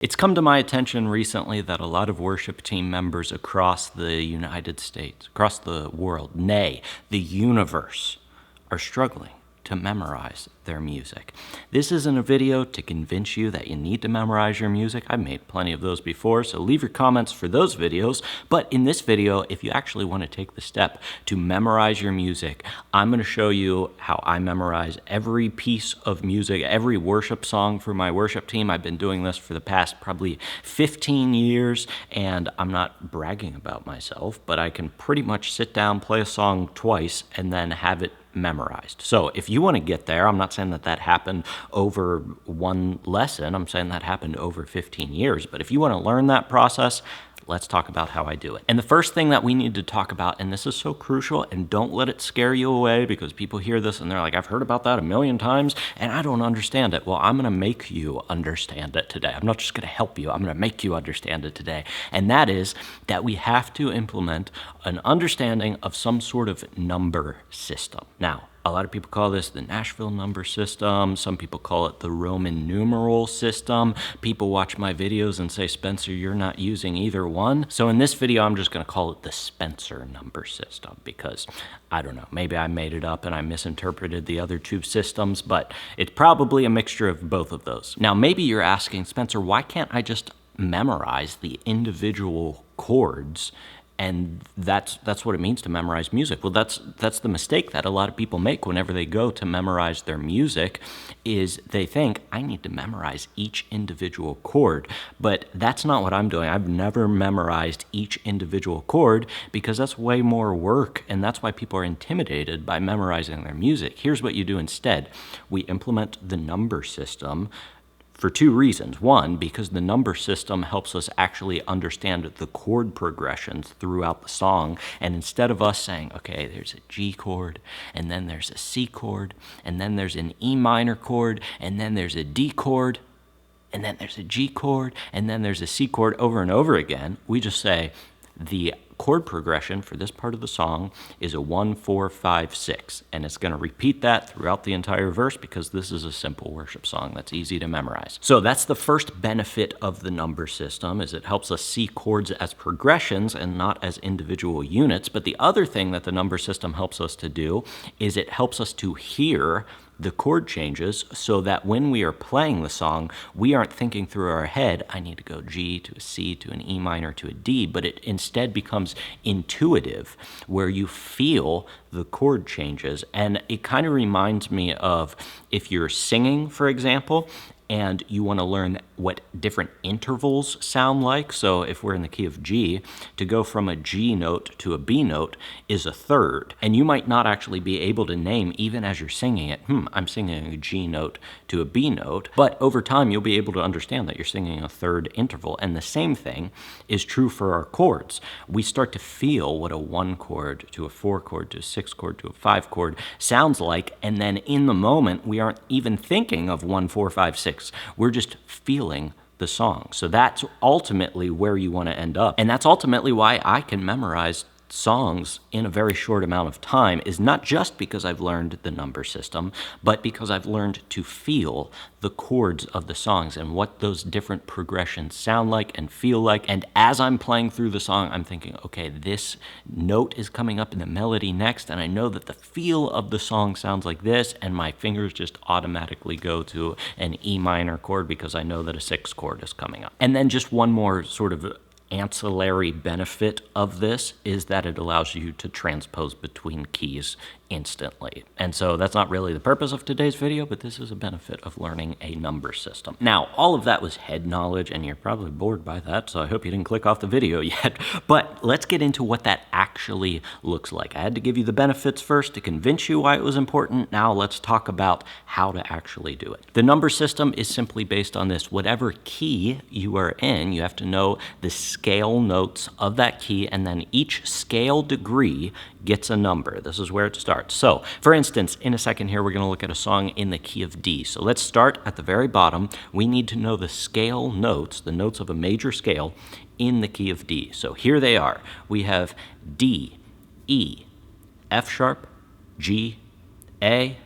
It's come to my attention recently that a lot of worship team members across the United States, across the world, nay, the universe, are struggling to memorize their music. This isn't a video to convince you that you need to memorize your music. I've made plenty of those before, so leave your comments for those videos. But in this video, if you actually want to take the step to memorize your music, I'm going to show you how I memorize every piece of music, every worship song for my worship team. I've been doing this for the past probably 15 years, and I'm not bragging about myself, but I can pretty much sit down, play a song twice, and then have it memorized. So if you want to get there, I'm not saying that happened over one lesson. I'm saying that happened over 15 years. But if you want to learn that process, let's talk about how I do it. And the first thing that we need to talk about, and this is so crucial, and don't let it scare you away, because people hear this and they're like, I've heard about that a million times and I don't understand it. Well, I'm going to make you understand it today. I'm not just going to help you. I'm going to make you understand it today. And that is that we have to implement an understanding of some sort of number system. Now, a lot of people call this the Nashville number system. Some people call it the Roman numeral system. People watch my videos and say, Spencer, you're not using either one. So in this video, I'm just going to call it the Spencer number system because, I don't know, maybe I made it up and I misinterpreted the other two systems, but it's probably a mixture of both of those. Now, maybe you're asking, Spencer, why can't I just memorize the individual chords? And that's what it means to memorize music. Well, that's the mistake that a lot of people make whenever they go to memorize their music, is they think, I need to memorize each individual chord. But that's not what I'm doing. I've never memorized each individual chord because that's way more work, and that's why people are intimidated by memorizing their music. Here's what you do instead. We implement the number system for two reasons. One, because the number system helps us actually understand the chord progressions throughout the song. And instead of us saying, okay, there's a G chord, and then there's a C chord, and then there's an E minor chord, and then there's a D chord, and then there's a G chord, and then there's a C chord over and over again, we just say the chord progression for this part of the song is a 1, 4, 5, 6, and it's going to repeat that throughout the entire verse because this is a simple worship song that's easy to memorize. So that's the first benefit of the number system, is it helps us see chords as progressions and not as individual units. But the other thing that the number system helps us to do is it helps us to hear the chord changes so that when we are playing the song, we aren't thinking through our head, I need to go G to a C to an E minor to a D, but it instead becomes intuitive, where you feel the chord changes. And it kind of reminds me of if you're singing, for example, and you want to learn what different intervals sound like. So if we're in the key of G, to go from a G note to a B note is a third. And you might not actually be able to name, even as you're singing it, I'm singing a G note to a B note. But over time, you'll be able to understand that you're singing a third interval. And the same thing is true for our chords. We start to feel what a 1 chord to a 4 chord to a 6 chord to a 5 chord sounds like. And then in the moment, we aren't even thinking of 1, 4, 5, 6. We're just feeling the song. So that's ultimately where you want to end up. And that's ultimately why I can memorize songs in a very short amount of time, is not just because I've learned the number system, but because I've learned to feel the chords of the songs and what those different progressions sound like and feel like. And as I'm playing through the song, I'm thinking, okay, this note is coming up in the melody next, and I know that the feel of the song sounds like this, and my fingers just automatically go to an E minor chord because I know that a 6 chord is coming up. And then just one more sort of ancillary benefit of this is that it allows you to transpose between keys instantly. And so that's not really the purpose of today's video, but this is a benefit of learning a number system. Now, all of that was head knowledge, and you're probably bored by that, so I hope you didn't click off the video yet. But let's get into what that actually looks like. I had to give you the benefits first to convince you why it was important. Now let's talk about how to actually do it. The number system is simply based on this. Whatever key you are in, you have to know the scale notes of that key, and then each scale degree gets a number. This is where it starts. So, for instance, in a second here, we're going to look at a song in the key of D. So let's start at the very bottom. We need to know the scale notes, the notes of a major scale in the key of D. So here they are. We have D, E, F sharp, G, A,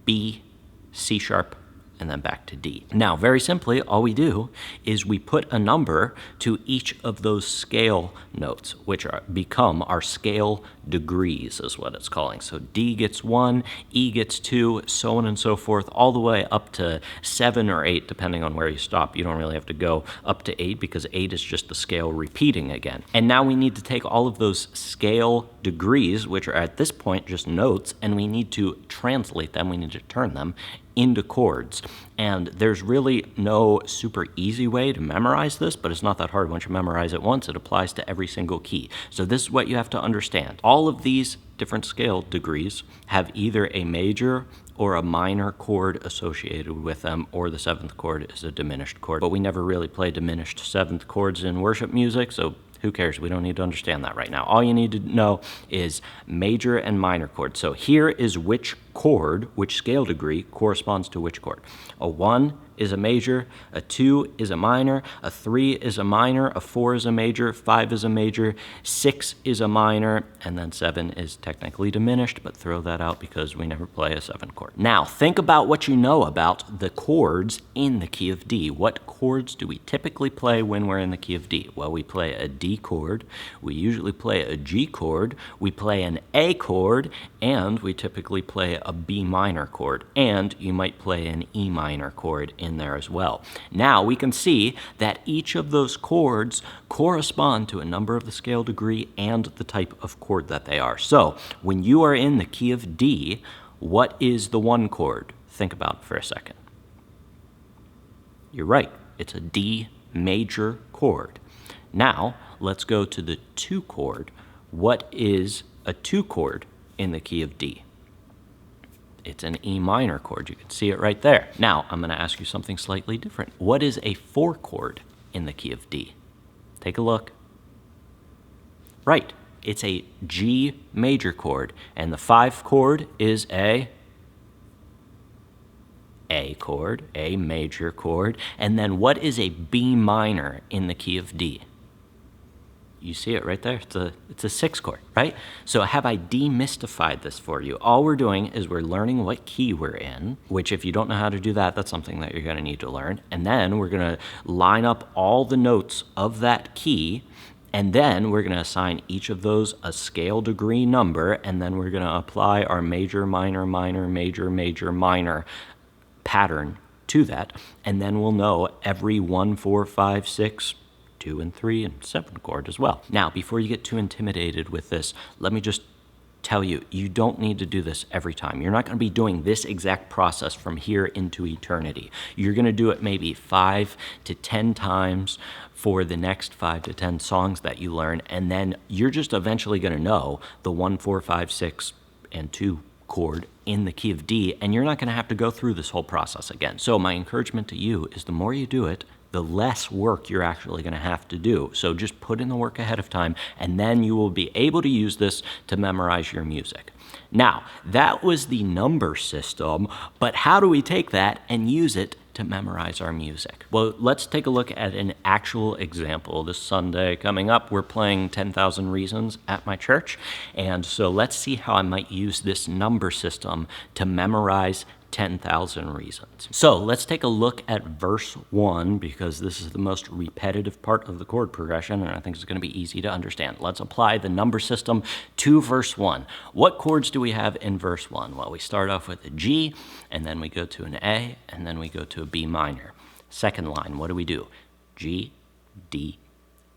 B, C sharp, and then back to D. Now, very simply, all we do is we put a number to each of those scale notes, which become our scale degrees, is what it's calling. So D gets 1, E gets 2, so on and so forth, all the way up to 7 or 8, depending on where you stop. You don't really have to go up to 8 because 8 is just the scale repeating again. And now we need to take all of those scale degrees, which are at this point just notes, and we need to translate them, we need to turn them into chords. And there's really no super easy way to memorize this, but it's not that hard. Once you memorize it once, it applies to every single key. So this is what you have to understand. All of these different scale degrees have either a major or a minor chord associated with them, or the 7th chord is a diminished chord. But we never really play diminished 7th chords in worship music, so who cares? We don't need to understand that right now. All you need to know is major and minor chords. So here is which chord, which scale degree corresponds to which chord. A 1 is a major, a 2 is a minor, a 3 is a minor, a 4 is a major, 5 is a major, 6 is a minor, and then 7 is technically diminished, but throw that out because we never play a 7 chord. Now, think about what you know about the chords in the key of D. What chords do we typically play when we're in the key of D? Well, we play a D chord, we usually play a G chord, we play an A chord, and we typically play a B minor chord, and you might play an E minor chord in there as well. Now we can see that each of those chords correspond to a number of the scale degree and the type of chord that they are. So when you are in the key of D, what is the 1 chord? Think about it for a second. You're right, it's a D major chord. Now let's go to the 2 chord. What is a 2 chord in the key of D? It's an E minor chord. You can see it right there. Now, I'm going to ask you something slightly different. What is a 4 chord in the key of D? Take a look. Right, it's a G major chord, and the 5 chord is a chord, A major chord. And then what is a B minor in the key of D? You see it right there. It's a 6 chord, right? So have I demystified this for you? All we're doing is we're learning what key we're in, which if you don't know how to do that, that's something that you're going to need to learn. And then we're going to line up all the notes of that key, and then we're going to assign each of those a scale degree number, and then we're going to apply our major, minor, minor, major, major, minor pattern to that, and then we'll know every 1, 4, 5, 6, 2 and 3 and 7 chord as well. Now, before you get too intimidated with this, let me just tell you, you don't need to do this every time. You're not going to be doing this exact process from here into eternity. You're going to do it maybe 5 to 10 times for the next 5 to 10 songs that you learn, and then you're just eventually going to know the 1, 4, 5, 6, and 2 chord in the key of D, and you're not going to have to go through this whole process again. So my encouragement to you is the more you do it, the less work you're actually going to have to do. So just put in the work ahead of time, and then you will be able to use this to memorize your music. Now, that was the number system, but how do we take that and use it to memorize our music? Well, let's take a look at an actual example. This Sunday coming up, we're playing 10,000 Reasons at my church, and so let's see how I might use this number system to memorize 10,000 Reasons. So let's take a look at verse 1, because this is the most repetitive part of the chord progression, and I think it's going to be easy to understand. Let's apply the number system to verse 1. What chords do we have in verse 1? Well, we start off with a G, and then we go to an A, and then we go to a B minor. Second line, what do we do? G, D,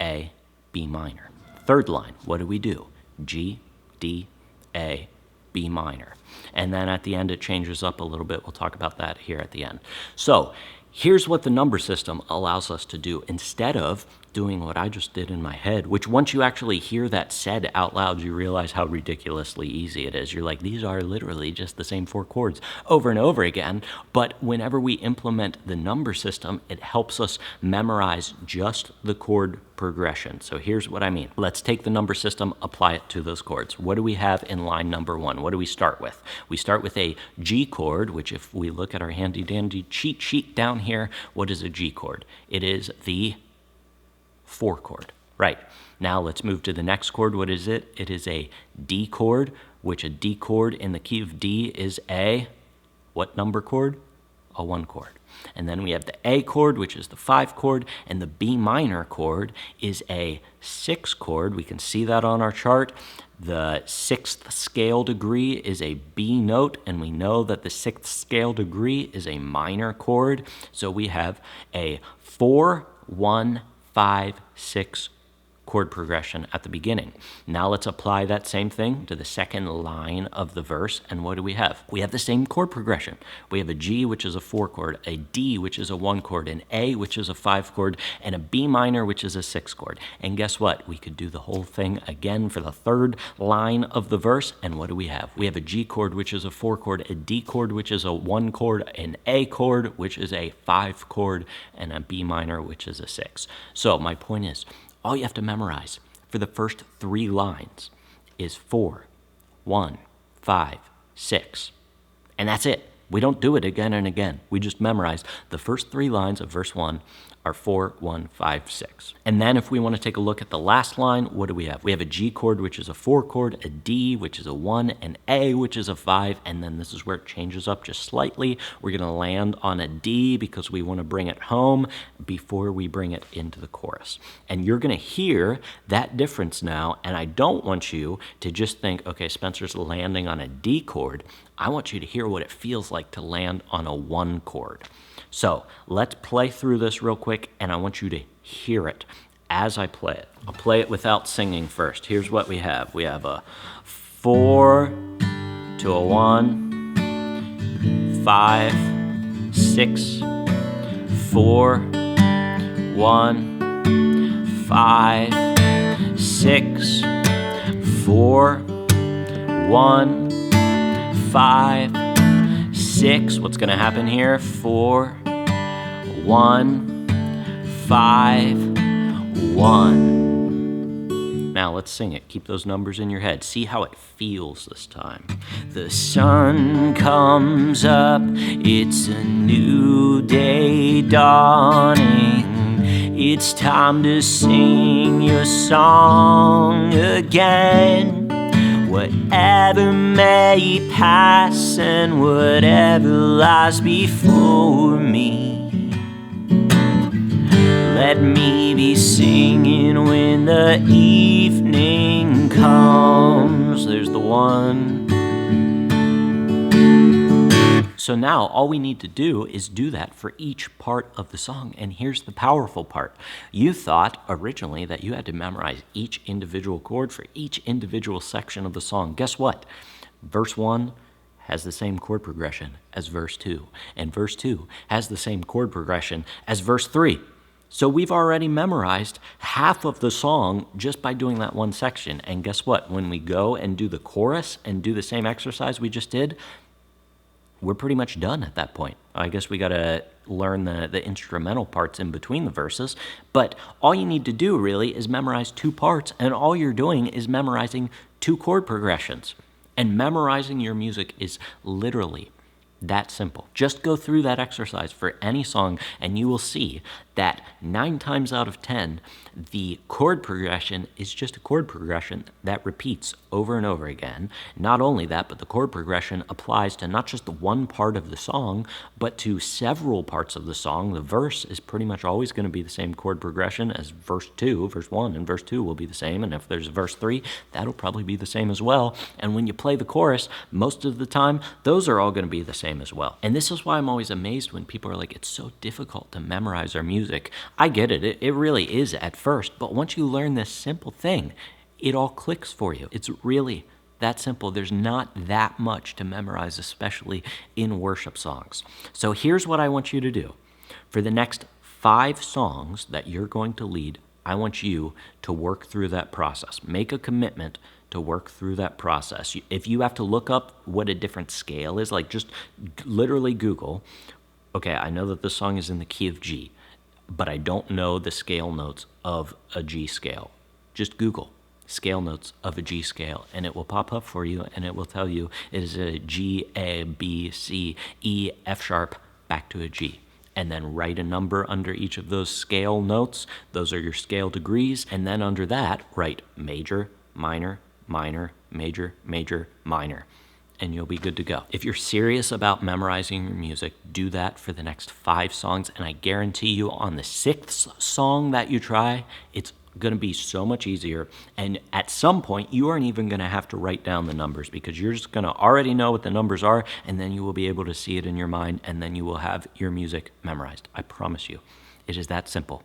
A, B minor. Third line, what do we do? G, D, A, B minor. And then at the end, it changes up a little bit. We'll talk about that here at the end. So here's what the number system allows us to do. Instead of doing what I just did in my head, which once you actually hear that said out loud, you realize how ridiculously easy it is. You're like, these are literally just the same 4 chords over and over again. But whenever we implement the number system, it helps us memorize just the chord progression. So here's what I mean. Let's take the number system, apply it to those chords. What do we have in line number 1? What do we start with? We start with a G chord, which if we look at our handy dandy cheat sheet down here, what is a G chord? It is the 4 chord. Right. Now let's move to the next chord. What is it? It is a D chord, which a D chord in the key of D is a what number chord? a 1 chord. And then we have the A chord, which is the 5 chord, and the B minor chord is a 6 chord. We can see that on our chart. The 6th scale degree is a B note, and we know that the 6th scale degree is a minor chord. So we have a 4, 1, 5, 6 chord progression at the beginning. Now let's apply that same thing to the second line of the verse, and what do we have? We have the same chord progression. We have a G, which is a 4 chord, a D, which is a 1 chord, an A, which is a 5 chord, and a B minor, which is a 6 chord. And guess what? We could do the whole thing again for the third line of the verse, and what do we have? We have a G chord, which is a 4 chord, a D chord, which is a 1 chord, an A chord, which is a 5 chord, and a B minor, which is a 6. So my point is, all you have to memorize for the first 3 lines is 4, 1, 5, 6. And that's it. We don't do it again and again. We just memorize the first 3 lines of verse 1 are 4, 1, 5, 6. And then if we want to take a look at the last line, what do we have? We have a G chord, which is a 4 chord, a D, which is a 1, an A, which is a 5, and then this is where it changes up just slightly. We're going to land on a D because we want to bring it home before we bring it into the chorus. And you're going to hear that difference now, and I don't want you to just think, okay, Spencer's landing on a D chord. I want you to hear what it feels like to land on a 1 chord. So let's play through this real quick, and I want you to hear it as I play it. I'll play it without singing first. Here's what we have. We have a 4 to a 1, 5, 6, 4, 1, 5, 6, 4, 1, 5, 6. What's going to happen here? 4, 1, 5, 1. Now let's sing it. Keep those numbers in your head. See how it feels this time. The sun comes up. It's a new day dawning. It's time to sing your song again. Whatever may pass and whatever lies before me, let me be singing when the evening comes. There's the 1. So now all we need to do is do that for each part of the song. And here's the powerful part. You thought originally that you had to memorize each individual chord for each individual section of the song. Guess what? Verse 1 has the same chord progression as verse 2. And verse 2 has the same chord progression as verse 3. So we've already memorized half of the song just by doing that one section. And guess what? When we go and do the chorus and do the same exercise we just did, we're pretty much done at that point. I guess we got to learn the instrumental parts in between the verses, but all you need to do really is memorize 2 parts, and all you're doing is memorizing 2 chord progressions. And memorizing your music is literally that simple. Just go through that exercise for any song, and you will see that 9 times out of 10, the chord progression is just a chord progression that repeats over and over again. Not only that, but the chord progression applies to not just the one part of the song, but to several parts of the song. The verse is pretty much always going to be the same chord progression as verse 2. Verse 1 and verse 2 will be the same, and if there's verse 3, that'll probably be the same as well. And when you play the chorus, most of the time, those are all going to be the same as well. And this is why I'm always amazed when people are like, it's so difficult to memorize our music. I get it. It really is at first, but once you learn this simple thing, it all clicks for you. It's really that simple. There's not that much to memorize, especially in worship songs. So here's what I want you to do. For the next 5 songs that you're going to lead, I want you to work through that process. Make a commitment to work through that process. If you have to look up what a different scale is, like just literally Google, okay, I know that this song is in the key of G, but I don't know the scale notes of a G scale. Just Google scale notes of a G scale, and it will pop up for you, and it will tell you it is a G, A, B, C, E, F sharp, back to a G. And then write a number under each of those scale notes. Those are your scale degrees. And then under that, write major, minor, minor, major, major, minor. and you'll be good to go. If you're serious about memorizing your music, do that for the next 5 songs, and I guarantee you on the 6th song that you try, it's going to be so much easier. And at some point, you aren't even going to have to write down the numbers, because you're just going to already know what the numbers are, and then you will be able to see it in your mind, and then you will have your music memorized. I promise you. It is that simple.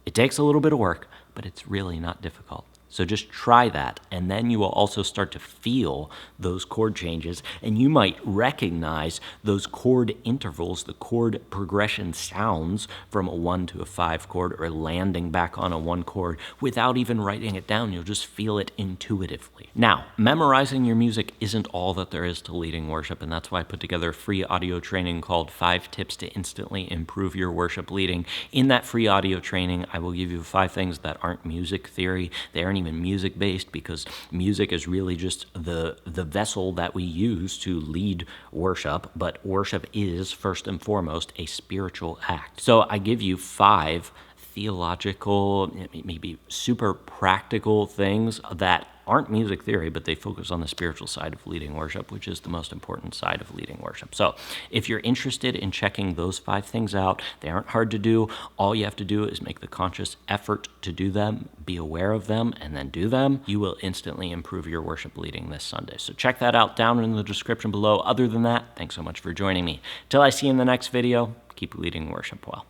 It takes a little bit of work, but it's really not difficult. So just try that, and then you will also start to feel those chord changes, and you might recognize those chord intervals, the chord progression sounds from a 1 to a 5 chord, or landing back on a 1 chord without even writing it down. You'll just feel it intuitively. Now, memorizing your music isn't all that there is to leading worship, and that's why I put together a free audio training called 5 Tips to Instantly Improve Your Worship Leading. In that free audio training, I will give you 5 things that aren't music theory. They aren't even music based, because music is really just the vessel that we use to lead worship, but worship is first and foremost a spiritual act. So I give you 5 theological, maybe super practical things that aren't music theory, but they focus on the spiritual side of leading worship, which is the most important side of leading worship. So if you're interested in checking those 5 things out, they aren't hard to do. All you have to do is make the conscious effort to do them, be aware of them, and then do them. You will instantly improve your worship leading this Sunday. So check that out down in the description below. Other than that, thanks so much for joining me. Till I see you in the next video, keep leading worship well.